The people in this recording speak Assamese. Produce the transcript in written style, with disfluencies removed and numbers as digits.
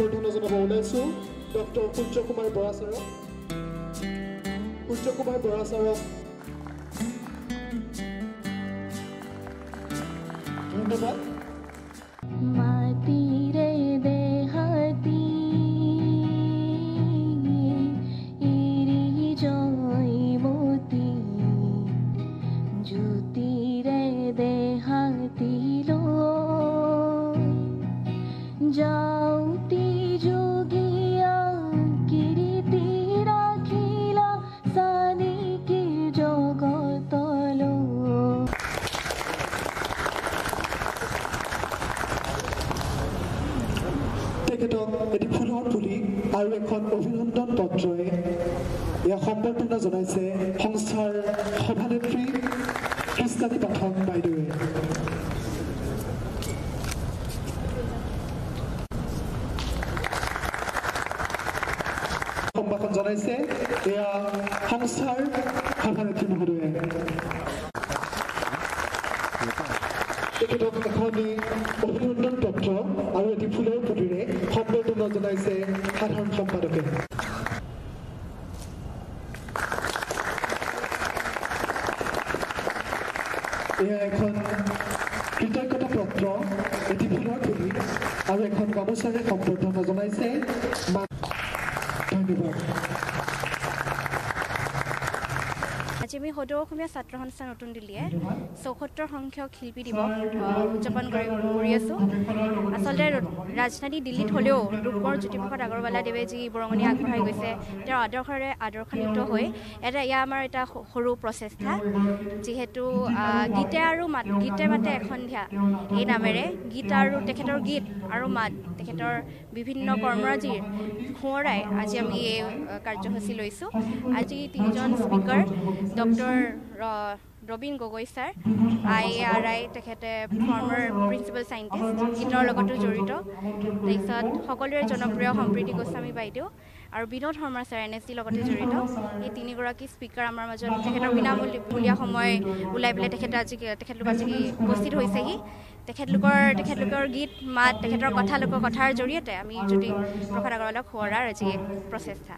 সম্বৰ্ধনা জনাব ওলাইছোঁ ডক্টৰ সূৰ্যকুমাৰ বৰা ছাৰক। সূৰ্যকুমাৰ বৰা ছাৰক ধন্যবাদ। মাটিৰে দেহাতি এৰি জয়মতী জ্যোতিৰে দেহাতি যাওঁতি যোগীয়া কীৰ্তি ৰাখিলা চানিকি জগতলো। তেখেতক এটি ফুলৰ পুলি আৰু এখন অভিনন্দন পত্ৰই ইয়াক সম্বৰ্ধনা জনাইছে সংস্থাৰ সভানেত্ৰী কৃষ্ণানী পাঠক বাইদেৱে। সম্ভাষণ জনাইছে এয়া সংস্থাৰ সভানেত্ৰী মহোদয়ে। তেখেতক এখনি অভিনন্দন পত্ৰ আৰু এটি ফুলৰ পুলিৰে সম্বৰ্ধনা জনাইছে সাধাৰণ সম্পাদকে। এয়া এখন কৃতজ্ঞতা পত্ৰ, এটি ফুলৰ পুলি আৰু এখন গামোচাৰে সম্বৰ্ধনা জনাইছে। ধন্যবাদ। আজি আমি সদৌ অসমীয়া ছাত্ৰ সংস্থা নতুন দিল্লীয়ে ৭৪ সংখ্যক শিল্পী দিৱস উদযাপন কৰি আছোঁ। আচলতে ৰাজধানী দিল্লীত হ'লেও ৰূপকোঁৱৰ জ্যোতিপ্ৰসাদ আগৰৱালাদেৱে যি বৰঙণি আগবঢ়াই গৈছে তেওঁৰ আদৰ্শৰে আদৰ্শান্বিত হৈ এয়া আমাৰ এটা সৰু প্ৰচেষ্টা। যিহেতু গীতে মাতে এসন্ধিয়া এই নামেৰে গীত আৰু তেখেতৰ গীত আৰু মাত তেখেতৰ বিভিন্ন কৰ্মৰাজিৰ সোঁৱৰাই আজি আমি এই কাৰ্যসূচী লৈছোঁ। আজি তিনিজন speaker doctor Rabin Gogoi sir IARI তেখেতে ফৰ্মাৰ প্ৰিন্সিপাল চাইণ্টিষ্ট গীতৰ লগতো জড়িত। তাৰপিছত সকলোৰে জনপ্ৰিয় সম্প্ৰীতি গোস্বামী বাইদেউ আৰু বিনোদ শৰ্মা ছাৰ NSD লগতে জড়িত। এই তিনিগৰাকী স্পীকাৰ আমাৰ মাজত তেখেতৰ বিনামূলীয়া সময় ওলাই পেলাই তেখেতলোক আজি উপস্থিত হৈছেহি। তেখেতলোকৰ গীত মাত তেখেতৰ কথাৰ জৰিয়তে আমি জ্যোতিপ্ৰসাদ আগৰৱালাক সোঁৱৰাৰ আজি প্ৰচেষ্টা।